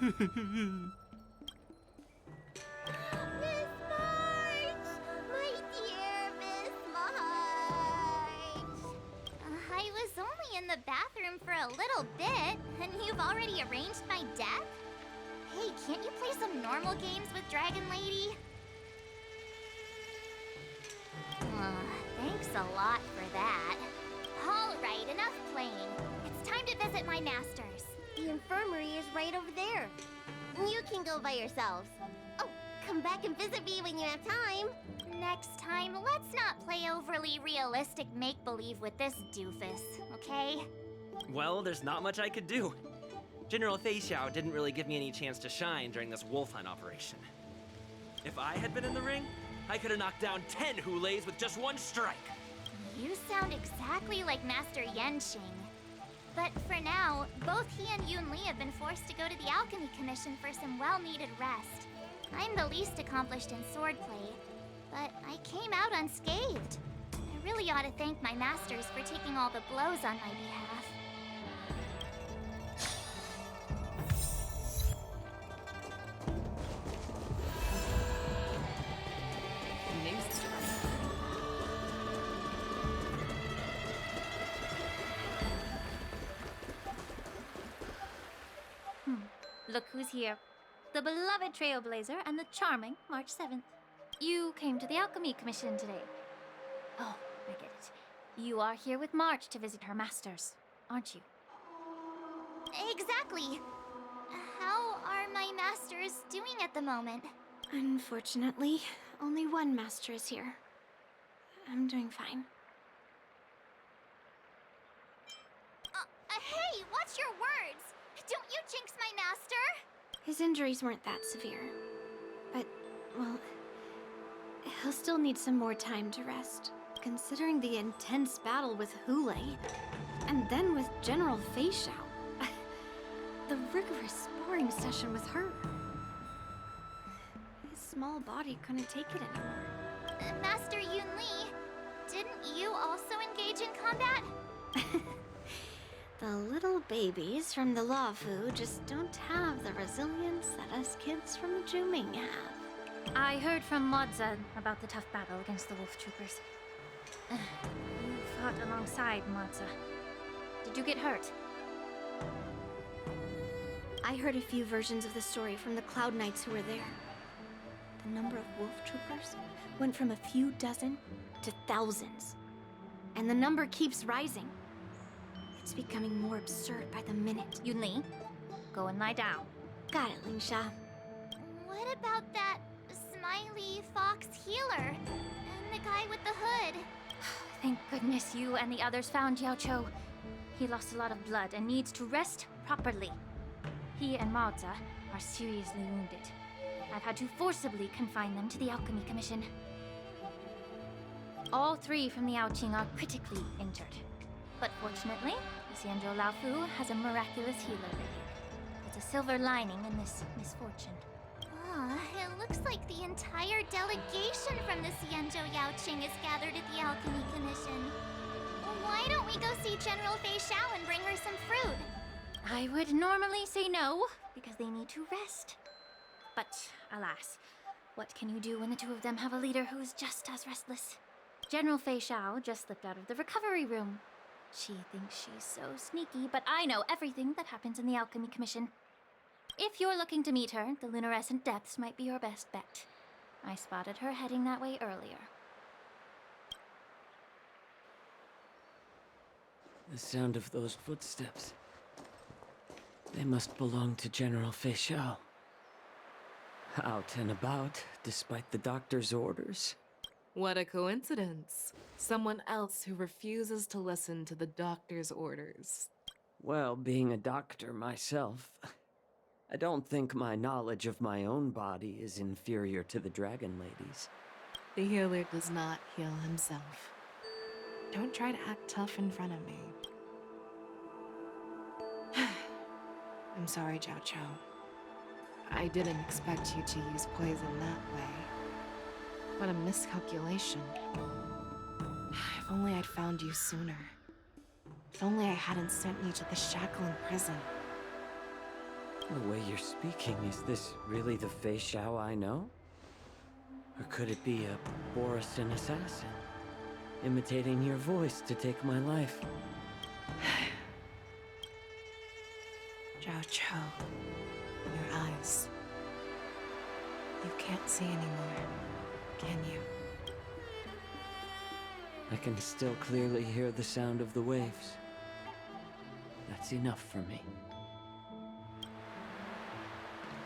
Miss March! My dear Miss March! I was only in the bathroom for a little bit, and you've already arranged my death? Hey, can't you play some normal games with Dragon Lady? Thanks a lot for that. Alright, enough playing. It's time to visit my masters. The infirmary is right over there. You can go by yourselves. Oh, come back and visit me when you have time. Next time, let's not play overly realistic make-believe with this doofus, okay? Well, there's not much I could do. General Fei Xiao didn't really give me any chance to shine during this wolf hunt operation. If I had been in the ring, I could have knocked down 10 Hulays with just one strike. You sound exactly like Master Yenqing. But for now, both he and Yun Li have been forced to go to the Alchemy Commission for some well-needed rest. I'm the least accomplished in swordplay, but I came out unscathed. I really ought to thank my masters for taking all the blows on my behalf. Look who's here. The beloved Trailblazer and the charming March 7th. You came to the Alchemy Commission today. Oh, I get it. You are here with March to visit her masters, aren't you? Exactly. How are my masters doing at the moment? Unfortunately, only one master is here. I'm doing fine. Hey, watch your words! Don't you jinx my master! His injuries weren't that severe. But, well, he'll still need some more time to rest, considering the intense battle with Hulei, and then with General Fei Xiao. The rigorous sparring session with her. His small body couldn't take it anymore. Master Yun Li, didn't you also engage in combat? The little babies from the Luofu just don't have the resilience that us kids from the Juming have. I heard from Modza about the tough battle against the Wolf Troopers. You fought alongside Modza. Did you get hurt? I heard a few versions of the story from the Cloud Knights who were there. The number of Wolf Troopers went from a few dozen to thousands. And the number keeps rising. It's becoming more absurd by the minute. Yun Li, go and lie down. Got it, Lingsha. What about that smiley fox healer? And the guy with the hood? Thank goodness you and the others found Yao Cho. He lost a lot of blood and needs to rest properly. He and Maoza are seriously wounded. I've had to forcibly confine them to the Alchemy Commission. All three from the Yaoqing are critically injured. But fortunately, Xianzhou Laofu has a miraculous healer rating. It's a silver lining in this misfortune. It looks like the entire delegation from the Xianzhou Yaoqing is gathered at the Alchemy Commission. Why don't we go see General Fei Xiao and bring her some fruit? I would normally say no, because they need to rest. But alas, what can you do when the two of them have a leader who's just as restless? General Fei Xiao just slipped out of the recovery room. She thinks she's so sneaky, but I know everything that happens in the Alchemy Commission. If you're looking to meet her, the luminescent depths might be your best bet. I spotted her heading that way earlier. The sound of those footsteps. They must belong to General Fei Xiao. Out and about, despite the doctor's orders. What a coincidence. Someone else who refuses to listen to the doctor's orders. Well, being a doctor myself, I don't think my knowledge of my own body is inferior to the Dragon Lady's. The healer does not heal himself. Don't try to act tough in front of me. I'm sorry, Jiao Cho. I didn't expect you to use poison that way. What a miscalculation. If only I'd found you sooner. If only I hadn't sent you to the Shackling prison. The way you're speaking, is this really the Fei Xiao I know? Or could it be a Borisin assassin, imitating your voice to take my life? Zhao Cho, your eyes. You can't see anymore, can you? I can still clearly hear the sound of the waves. That's enough for me.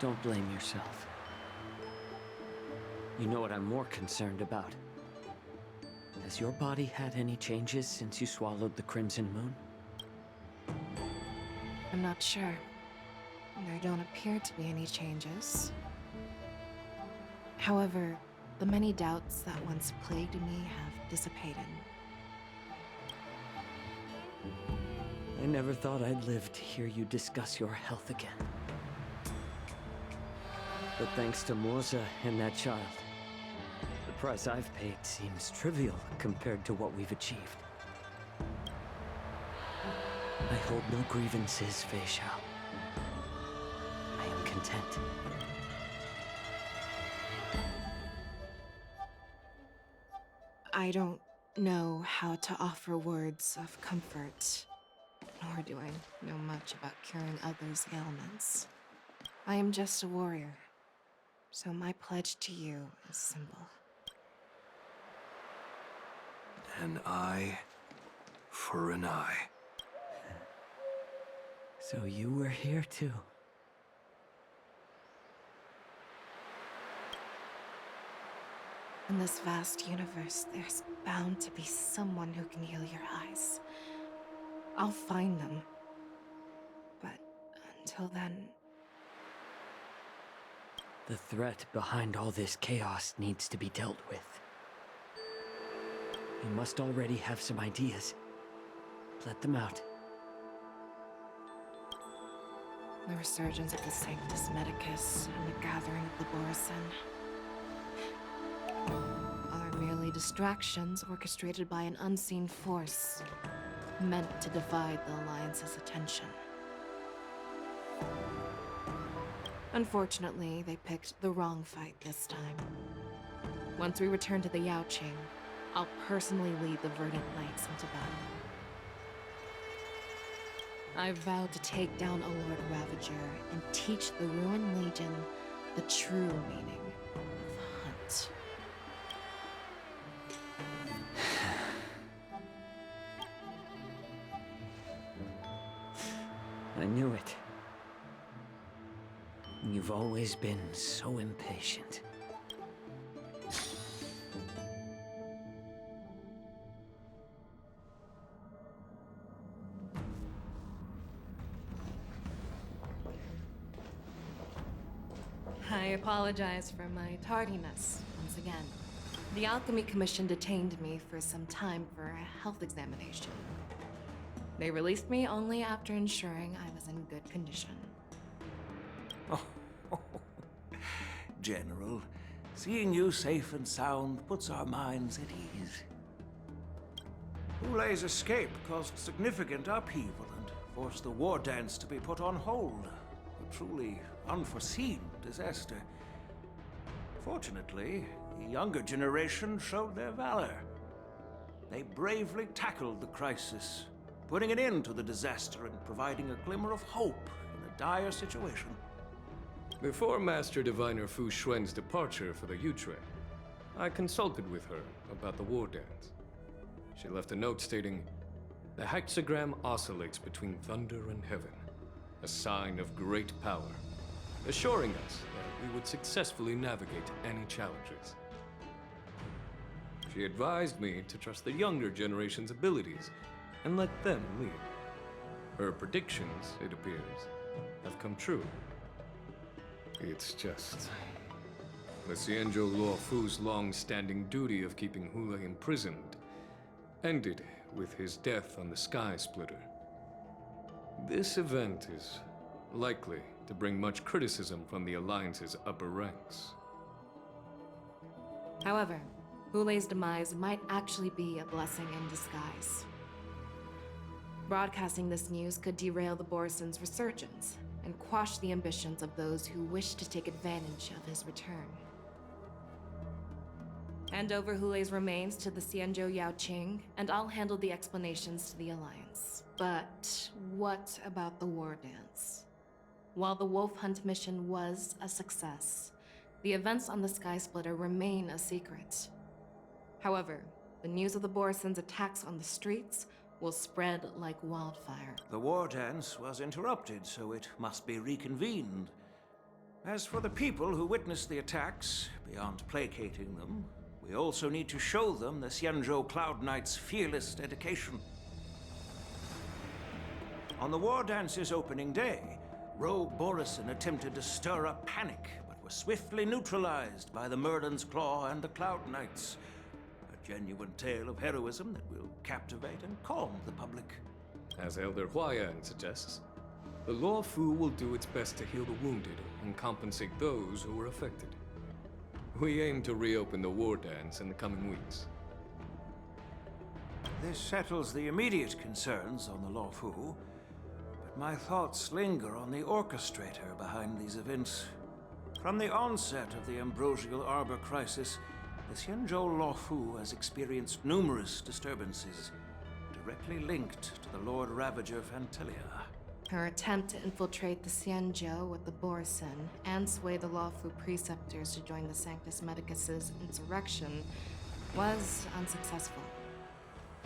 Don't blame yourself. You know what I'm more concerned about? Has your body had any changes since you swallowed the Crimson Moon? I'm not sure. There don't appear to be any changes. However, the many doubts that once plagued me have dissipated. I never thought I'd live to hear you discuss your health again. But thanks to Morza and that child, the price I've paid seems trivial compared to what we've achieved. I hold no grievances, Fei Xiao. I am content. I don't know how to offer words of comfort, nor do I know much about curing others' ailments. I am just a warrior, so my pledge to you is simple. An eye for an eye. So you were here too. In this vast universe, there's bound to be someone who can heal your eyes. I'll find them. But until then... The threat behind all this chaos needs to be dealt with. You must already have some ideas. Let them out. The resurgence of the Sanctus Medicus and the gathering of the Borisin are merely distractions orchestrated by an unseen force, meant to divide the Alliance's attention. Unfortunately, they picked the wrong fight this time. Once we return to the Yaoqing, I'll personally lead the Verdant Knights into battle. I vowed to take down a Lord Ravager and teach the Ruined Legion the true meaning of hunt. I knew it. You've always been so impatient. I apologize for my tardiness once again. The Alchemy Commission detained me for some time for a health examination. They released me only after ensuring I was in good condition. General, seeing you safe and sound puts our minds at ease. Hulei's escape caused significant upheaval and forced the war dance to be put on hold. A truly unforeseen disaster. Fortunately, the younger generation showed their valor. They bravely tackled the crisis, putting an end to the disaster and providing a glimmer of hope in a dire situation. Before Master Diviner Fu Xuan's departure for the Yutre, I consulted with her about the war dance. She left a note stating, "The hexagram oscillates between thunder and heaven, a sign of great power, assuring us that we would successfully navigate any challenges." She advised me to trust the younger generation's abilities and let them lead. Her predictions, it appears, have come true. It's just... the Xianzhou Luo Fu's long-standing duty of keeping Hulei imprisoned ended with his death on the Sky Splitter. This event is likely to bring much criticism from the Alliance's upper ranks. However, Hulei's demise might actually be a blessing in disguise. Broadcasting this news could derail the Borisin's resurgence, and quash the ambitions of those who wish to take advantage of his return. Hand over Hulei's remains to the Xianzhou Yaoqing, and I'll handle the explanations to the Alliance. But what about the war dance? While the Wolf Hunt mission was a success, the events on the Sky Splitter remain a secret. However, the news of the Borison's attacks on the streets will spread like wildfire. The war dance was interrupted, so it must be reconvened. As for the people who witnessed the attacks, beyond placating them, we also need to show them the Xianzhou Cloud Knight's fearless dedication. On the war dance's opening day, Rogue Borison attempted to stir up panic, but was swiftly neutralized by the Merlin's Claw and the Cloud Knights. A genuine tale of heroism that will captivate and calm the public. As Elder Huayan suggests, the Law Fu will do its best to heal the wounded and compensate those who were affected. We aim to reopen the war dance in the coming weeks. This settles the immediate concerns on the Law Fu, but my thoughts linger on the orchestrator behind these events. From the onset of the Ambrosial Arbor crisis, the Xianzhou Law Fu has experienced numerous disturbances, directly linked to the Lord Ravager Fantelia. Her attempt to infiltrate the Xianzhou with the Borison and sway the Lawfu preceptors to join the Sanctus Medicus's insurrection was unsuccessful.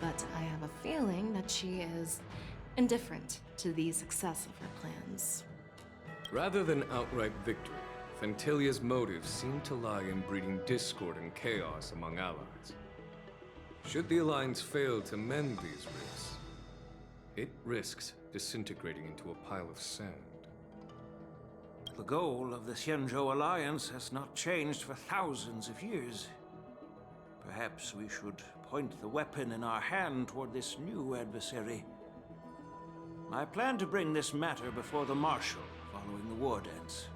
But I have a feeling that she is indifferent to the success of her plans. Rather than outright victory, Fantelia's motives seem to lie in breeding discord and chaos among allies. Should the Alliance fail to mend these rifts, it risks disintegrating into a pile of sand. The goal of the Xianzhou Alliance has not changed for thousands of years. Perhaps we should point the weapon in our hand toward this new adversary. I plan to bring this matter before the Marshal following the war dance.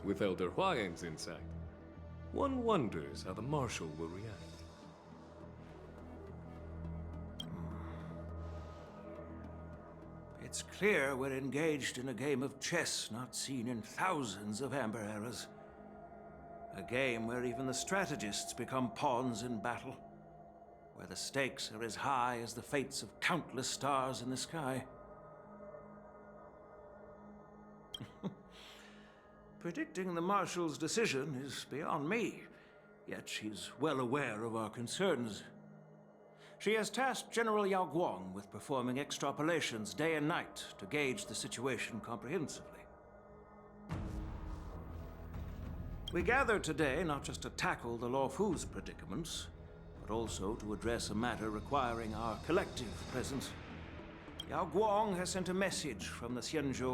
With Elder Huayan's insight, one wonders how the Marshal will react. It's clear we're engaged in a game of chess not seen in thousands of Amber eras. A game where even the strategists become pawns in battle, where the stakes are as high as the fates of countless stars in the sky. Predicting the Marshal's decision is beyond me, yet she's well aware of our concerns. She has tasked General Yao Guang with performing extrapolations day and night to gauge the situation comprehensively. We gathered today not just to tackle the Law Fu's predicaments, but also to address a matter requiring our collective presence. Yao Guang has sent a message from the Xianzhou